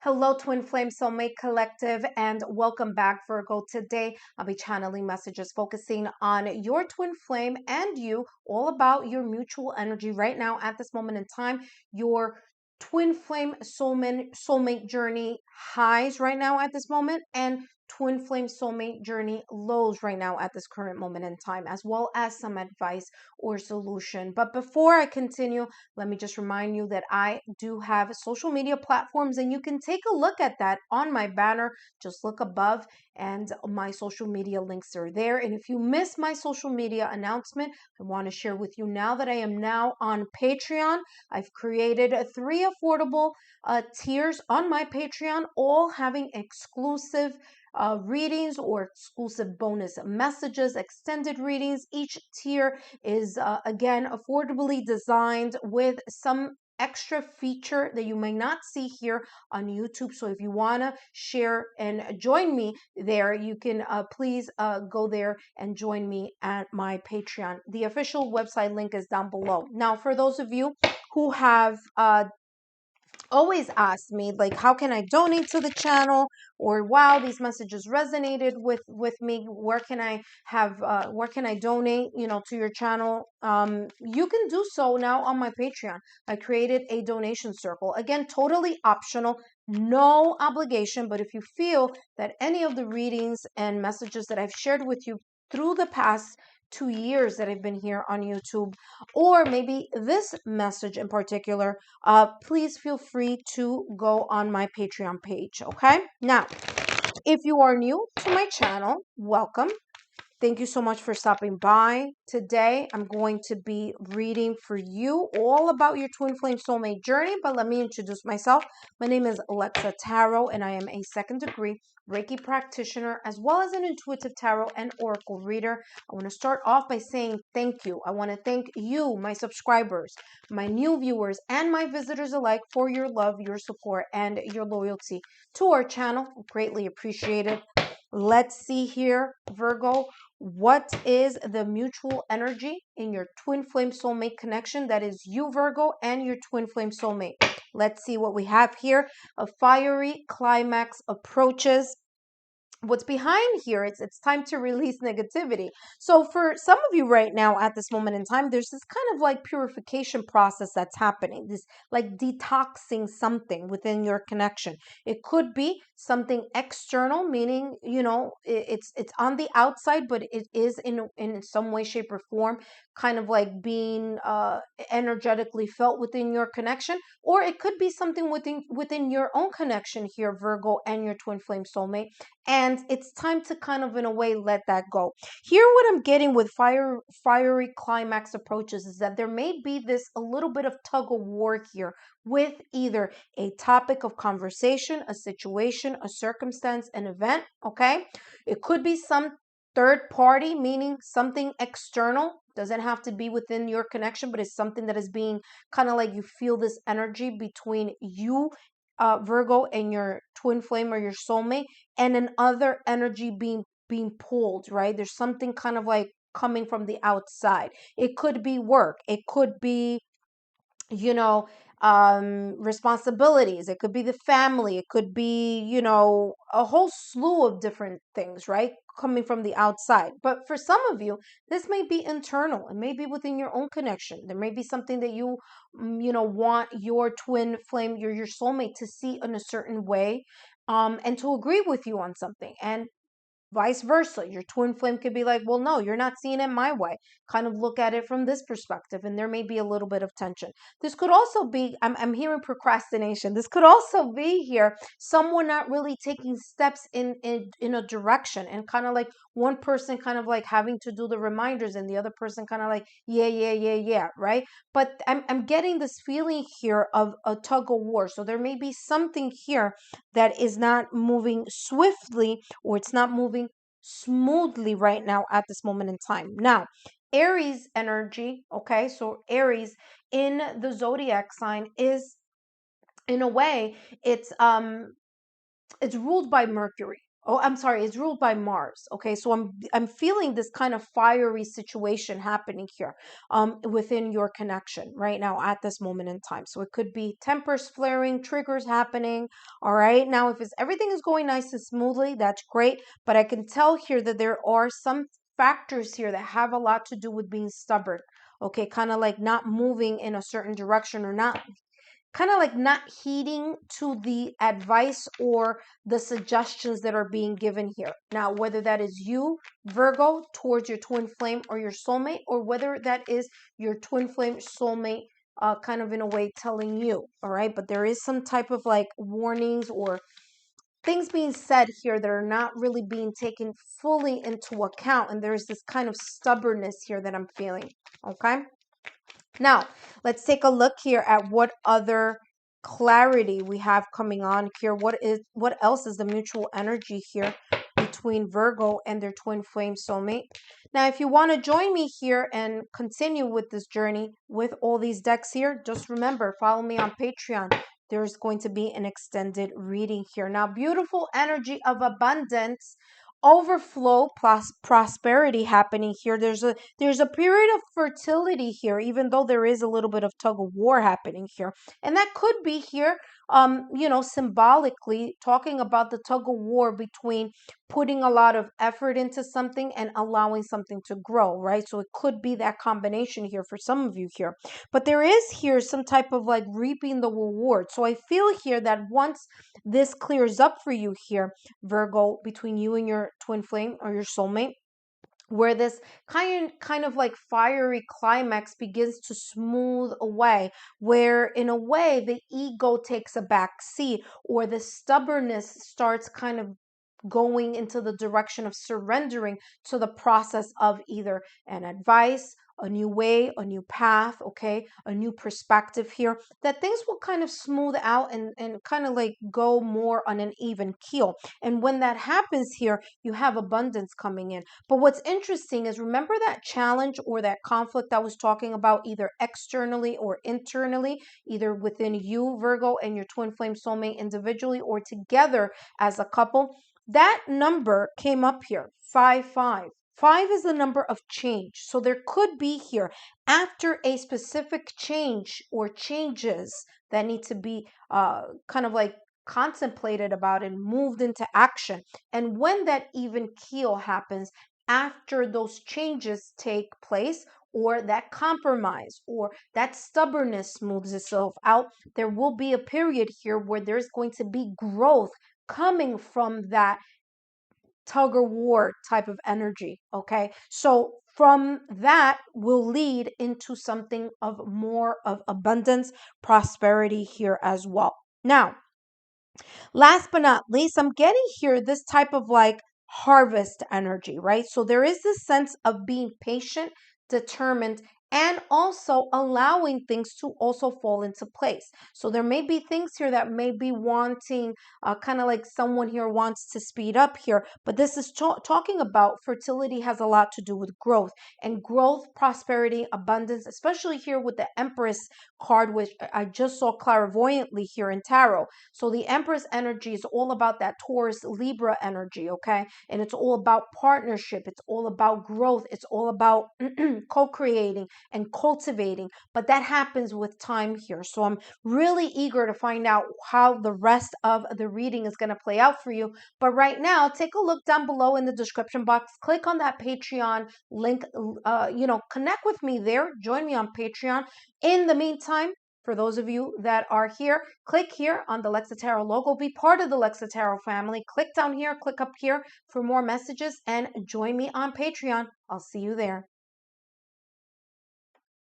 Hello, Twin Flame Soulmate Collective, and welcome back, Virgo. Today, I'll be channeling messages focusing on your twin flame and you, all about your mutual energy right now at this moment in time, your twin flame soulmate journey highs right now at this moment, and twin flame soulmate journey lows right now at this current moment in time, as well as some advice or solution. But before I continue, let me just remind you that I do have social media platforms, and you can take a look at that on my banner. Just look above, and my social media links are there. And if you missed my social media announcement, I want to share with you now that I am now on Patreon. I've created three affordable tiers on my Patreon, all having exclusive readings or exclusive bonus messages, extended readings. Each tier is again affordably designed with some extra feature that you may not see here on YouTube. So if you want to share and join me there, you can please go there and join me at my Patreon. The official website link is down below. Now, for those of you who have always ask me, like, how can I donate to the channel, or wow, these messages resonated with me, where can I have where can I donate, to your channel? You can do so now on my Patreon. I created a donation circle, again, totally optional, no obligation. But if you feel that any of the readings and messages that I've shared with you through the past 2 years that I've been here on YouTube, or maybe this message in particular, please feel free to go on my Patreon page. Okay. Now, if you are new to my channel, welcome. Thank you so much for stopping by. Today, I'm going to be reading for you all about your twin flame soulmate journey, but let me introduce myself. My name is Alexa Tarot, and I am a second degree Reiki practitioner, as well as an intuitive tarot and oracle reader. I want to start off by saying thank you. I want to thank you, my subscribers, my new viewers, and my visitors alike for your love, your support, and your loyalty to our channel. Greatly appreciated. Let's see here, Virgo. What is the mutual energy in your twin flame soulmate connection? That is you, Virgo, and your twin flame soulmate. Let's see what we have here. A fiery climax approaches. What's behind here, it's time to release negativity. So for some of you right now at this moment in time, there's this kind of like purification process that's happening, this like detoxing something within your connection. It could be something external, meaning it's on the outside, but it is in some way, shape, or form kind of like being energetically felt within your connection. Or it could be something within your own connection here, Virgo, and your twin flame soulmate, and it's time to kind of, in a way, let that go. Here, what I'm getting with fiery climax approaches is that there may be this a little bit of tug of war here with either a topic of conversation, a situation, a circumstance, an event. Okay, it could be some third party, meaning something external. Doesn't have to be within your connection, but it's something that is being kind of like, you feel this energy between you, Virgo, and your twin flame or your soulmate, and another energy being pulled, right? There's something kind of like coming from the outside. It could be work. It could be, responsibilities. It could be the family. It could be, a whole slew of different things, right? Coming from the outside. But for some of you, this may be internal. It may be within your own connection. There may be something that you, want your twin flame, your soulmate, to see in a certain way, and to agree with you on something. And vice versa, your twin flame could be like, well, no, you're not seeing it my way. Kind of look at it from this perspective, and there may be a little bit of tension. This could also be, I'm hearing procrastination. This could also be here, someone not really taking steps in a direction, and kind of like one person kind of like having to do the reminders, and the other person kind of like, yeah, right? But I'm getting this feeling here of a tug of war. So there may be something here that is not moving swiftly, or it's not moving smoothly right now at this moment in time. Now, Aries energy, okay? So Aries in the zodiac sign is, in a way, it's ruled by Mercury. Oh, I'm sorry, it's ruled by Mars. Okay, so I'm feeling this kind of fiery situation happening here within your connection right now at this moment in time. So it could be tempers flaring, triggers happening. All right. Now, if it's everything is going nice and smoothly, that's great. But I can tell here that there are some factors here that have a lot to do with being stubborn. Okay, kind of like not moving in a certain direction or not kind of like not heeding to the advice or the suggestions that are being given here. Now, whether that is you, Virgo, towards your twin flame or your soulmate, or whether that is your twin flame soulmate, kind of in a way telling you, all right? But there is some type of like warnings or things being said here that are not really being taken fully into account. And there's this kind of stubbornness here that I'm feeling, okay? Now, let's take a look here at what other clarity we have coming on here. What else is the mutual energy here between Virgo and their twin flame soulmate? Now, if you want to join me here and continue with this journey with all these decks here, just remember, follow me on Patreon. There's going to be an extended reading here. Now, beautiful energy of abundance, overflow, prosperity happening here. There's a period of fertility here, even though there is a little bit of tug of war happening here. And that could be here, symbolically talking about the tug of war between putting a lot of effort into something and allowing something to grow, right? So it could be that combination here for some of you here. But there is here some type of like reaping the reward. So I feel here that once this clears up for you here, Virgo, between you and your twin flame or your soulmate, where this kind of like fiery climax begins to smooth away, where in a way the ego takes a back seat or the stubbornness starts kind of going into the direction of surrendering to the process of either an advice, a new way, a new path, okay, a new perspective here, that things will kind of smooth out and kind of like go more on an even keel. And when that happens here, you have abundance coming in. But what's interesting is, remember that challenge or that conflict I was talking about, either externally or internally, either within you, Virgo, and your twin flame soulmate individually or together as a couple? That number came up here, 5, 5. 5 is the number of change. So there could be here, after a specific change or changes that need to be kind of like contemplated about and moved into action. And when that even keel happens, after those changes take place, or that compromise or that stubbornness smooths itself out, there will be a period here where there's going to be growth coming from that tug of war type of energy. Okay. So from that will lead into something of more of abundance, prosperity here as well. Now, last but not least, I'm getting here this type of like harvest energy, right? So there is this sense of being patient, determined, and also allowing things to also fall into place. So there may be things here that may be wanting, kind of like someone here wants to speed up here, but this is talking about fertility has a lot to do with growth and growth, prosperity, abundance, especially here with the Empress card, which I just saw clairvoyantly here in tarot. So the Empress energy is all about that Taurus Libra energy, okay? And it's all about partnership. It's all about growth. It's all about co-creating and cultivating. But that happens with time here. So I'm really eager to find out how the rest of the reading is going to play out for you. But right now, take a look down below in the description box. Click on that Patreon link. Connect with me there. Join me on Patreon. In the meantime, for those of you that are here, click here on the Lexa Tarot logo. Be part of the Lexa Tarot family. Click down here, click up here for more messages, and join me on Patreon. I'll see you there.